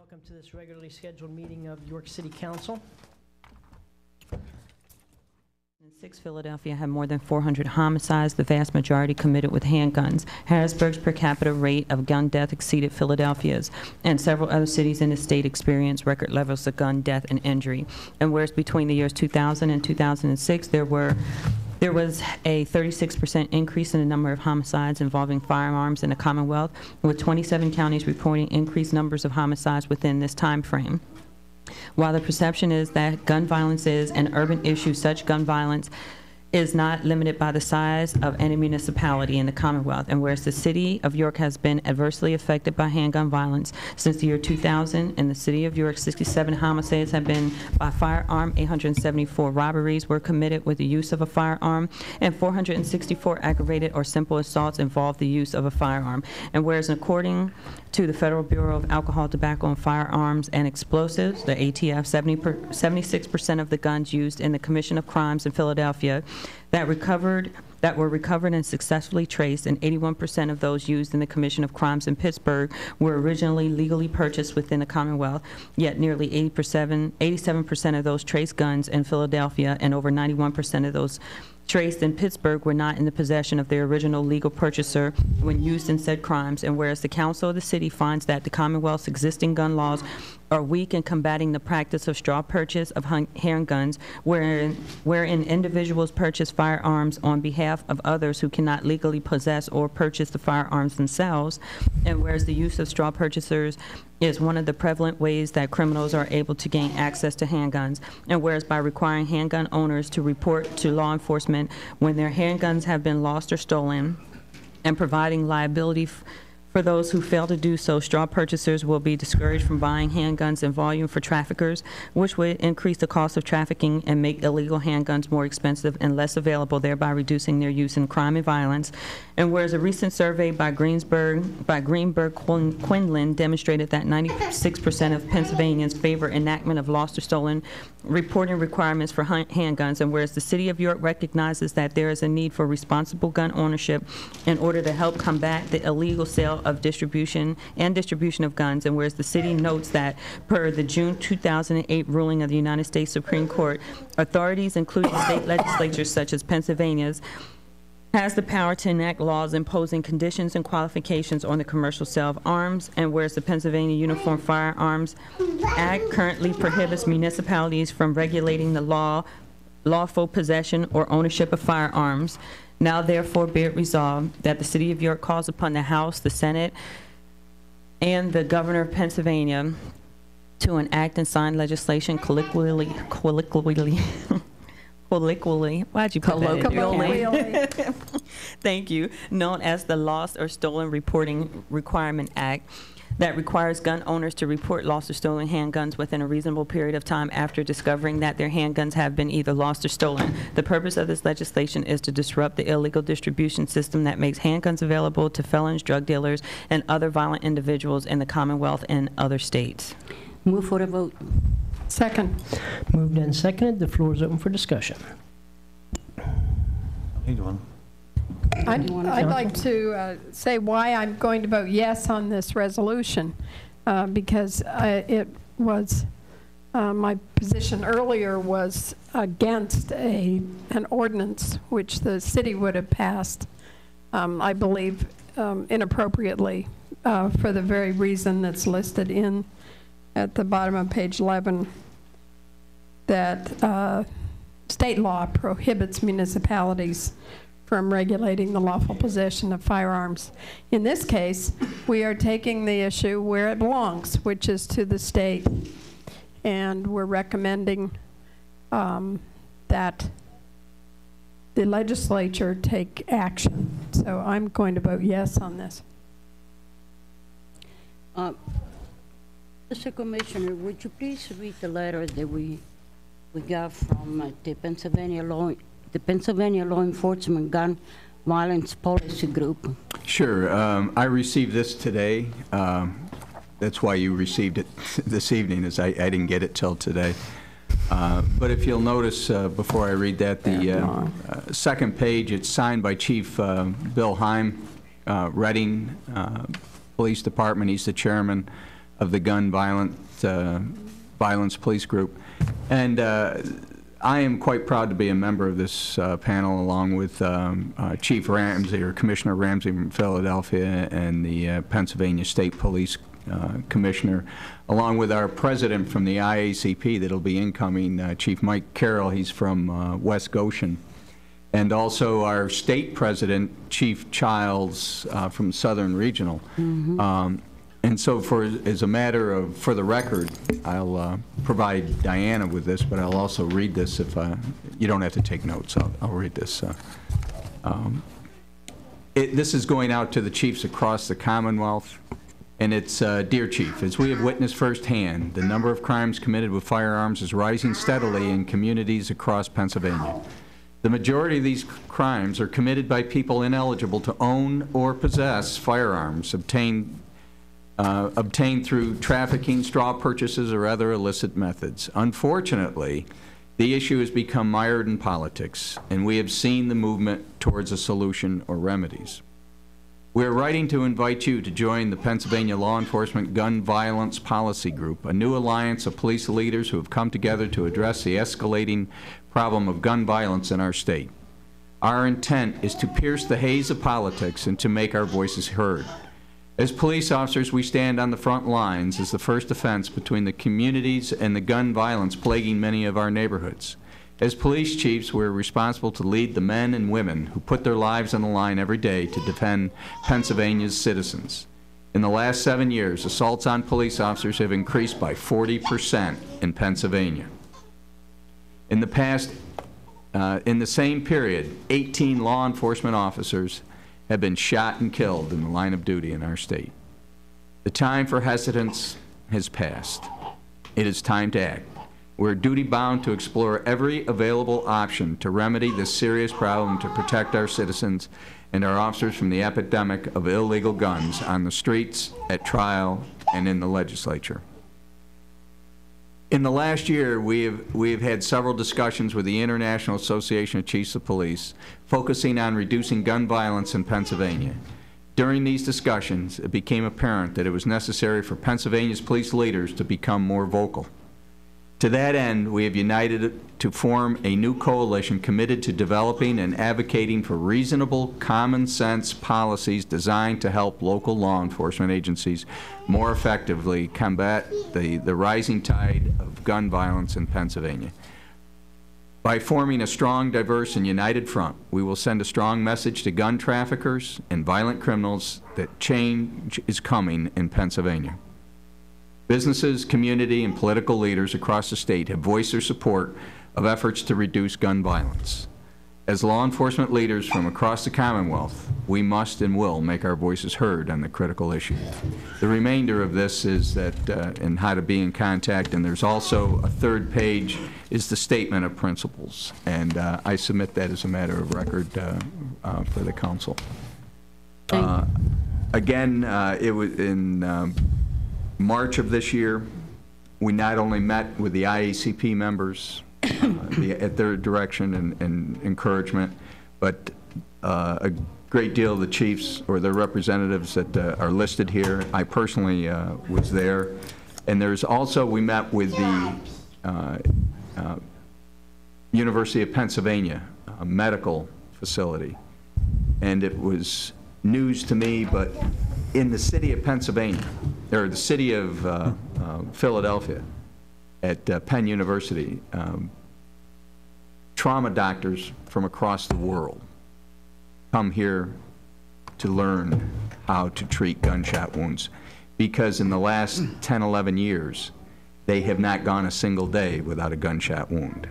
Welcome to this regularly scheduled meeting of York City Council. In 6, Philadelphia had more than 400 homicides, the vast majority committed with handguns. Harrisburg's per capita rate of gun death exceeded Philadelphia's, and several other cities in the state experienced record levels of gun death and injury. And whereas between the years 2000 and 2006, there was a 36% increase in the number of homicides involving firearms in the Commonwealth, with 27 counties reporting increased numbers of homicides within this time frame. While the perception is that gun violence is an urban issue, such gun violence is not limited by the size of any municipality in the Commonwealth. And whereas the city of York has been adversely affected by handgun violence since the year 2000, in the city of York, 67 homicides have been by firearm, 874 robberies were committed with the use of a firearm, and 464 aggravated or simple assaults involved the use of a firearm. And whereas according to the Federal Bureau of Alcohol, Tobacco, and Firearms and Explosives, the ATF, 76% of the guns used in the commission of crimes in Philadelphia that were recovered and successfully traced, and 81% of those used in the commission of crimes in Pittsburgh were originally legally purchased within the Commonwealth, yet nearly 87% of those traced guns in Philadelphia and over 91% of those traced in Pittsburgh were not in the possession of their original legal purchaser when used in said crimes. And whereas the council of the city finds that the Commonwealth's existing gun laws are weak in combating the practice of straw purchase of handguns, wherein individuals purchase firearms on behalf of others who cannot legally possess or purchase the firearms themselves, and whereas the use of straw purchasers is one of the prevalent ways that criminals are able to gain access to handguns, and whereas by requiring handgun owners to report to law enforcement when their handguns have been lost or stolen, and providing liability for those who fail to do so, straw purchasers will be discouraged from buying handguns in volume for traffickers, which would increase the cost of trafficking and make illegal handguns more expensive and less available, thereby reducing their use in crime and violence. And whereas a recent survey by Greenberg Quinlan demonstrated that 96% of Pennsylvanians favor enactment of lost or stolen reporting requirements for handguns, and whereas the city of York recognizes that there is a need for responsible gun ownership in order to help combat the illegal sale of distribution of guns, and whereas the city notes that per the June 2008 ruling of the United States Supreme Court, authorities, including state legislatures such as Pennsylvania's, has the power to enact laws imposing conditions and qualifications on the commercial sale of arms, and whereas the Pennsylvania Uniform Firearms Act currently prohibits municipalities from regulating the lawful possession or ownership of firearms. Now therefore be it resolved that the city of York calls upon the House, the Senate, and the Governor of Pennsylvania to enact and sign legislation colloquially, why'd you put that in there? Thank you. Known as the Lost or Stolen Reporting Requirement Act, that requires gun owners to report lost or stolen handguns within a reasonable period of time after discovering that their handguns have been either lost or stolen. The purpose of this legislation is to disrupt the illegal distribution system that makes handguns available to felons, drug dealers, and other violent individuals in the Commonwealth and other states. Move for a vote. Second. Moved and seconded. The floor is open for discussion. I'd like to say why I'm going to vote yes on this resolution, because it was my position earlier was against an ordinance which the city would have passed, I believe, inappropriately, for the very reason that's listed at the bottom of page 11, that state law prohibits municipalities from regulating the lawful possession of firearms. In this case, we are taking the issue where it belongs, which is to the state, and we're recommending that the legislature take action. So I'm going to vote yes on this. Mr. Commissioner, would you please read the letter that we got from the Pennsylvania Law Enforcement Gun Violence Policy Group? Sure. I received this today. That's why you received it this evening, is I didn't get it till today. But if you'll notice, before I read that, the second page, it's signed by Chief Bill Heim, Reading Police Department. He's the chairman. of the gun violence police group. And I am quite proud to be a member of this panel, along with Chief Ramsey, or Commissioner Ramsey from Philadelphia, and the Pennsylvania State Police Commissioner, along with our president from the IACP that'll be incoming, Chief Mike Carroll. He's from West Goshen. And also our state president, Chief Childs, from Southern Regional. And so as a matter of, for the record, I'll provide Diana with this, but I'll also read this if you don't have to take notes. I'll read this. This is going out to the chiefs across the Commonwealth, and it's, Dear Chief, as we have witnessed firsthand, the number of crimes committed with firearms is rising steadily in communities across Pennsylvania. The majority of these crimes are committed by people ineligible to own or possess firearms obtained through trafficking, straw purchases, or other illicit methods. Unfortunately, the issue has become mired in politics, and we have seen the movement towards a solution or remedies. We are writing to invite you to join the Pennsylvania Law Enforcement Gun Violence Policy Group, a new alliance of police leaders who have come together to address the escalating problem of gun violence in our state. Our intent is to pierce the haze of politics and to make our voices heard. As police officers, we stand on the front lines as the first defense between the communities and the gun violence plaguing many of our neighborhoods. As police chiefs, we're responsible to lead the men and women who put their lives on the line every day to defend Pennsylvania's citizens. In the last 7 years, assaults on police officers have increased by 40% in Pennsylvania. In the same period, 18 law enforcement officers have been shot and killed in the line of duty in our state. The time for hesitance has passed. It is time to act. We're duty-bound to explore every available option to remedy this serious problem, to protect our citizens and our officers from the epidemic of illegal guns on the streets, at trial, and in the legislature. In the last year, we have had several discussions with the International Association of Chiefs of Police, focusing on reducing gun violence in Pennsylvania. During these discussions, it became apparent that it was necessary for Pennsylvania's police leaders to become more vocal. To that end, we have united to form a new coalition committed to developing and advocating for reasonable, common-sense policies designed to help local law enforcement agencies more effectively combat the rising tide of gun violence in Pennsylvania. By forming a strong, diverse, and united front, we will send a strong message to gun traffickers and violent criminals that change is coming in Pennsylvania. Businesses, community, and political leaders across the state have voiced their support of efforts to reduce gun violence. As law enforcement leaders from across the Commonwealth, we must and will make our voices heard on the critical issue. The remainder of this is that, and how to be in contact, and there's also a third page is the statement of principles, and I submit that as a matter of record for the council. Again, it was in March of this year, we not only met with the IACP members at their direction and encouragement, but a great deal of the chiefs or their representatives that are listed here. I personally was there. And there's also, we met with the University of Pennsylvania medical facility. And it was news to me, but in the city of Pennsylvania, or the city of Philadelphia, at Penn University, trauma doctors from across the world come here to learn how to treat gunshot wounds, because in the last 10, 11 years, they have not gone a single day without a gunshot wound.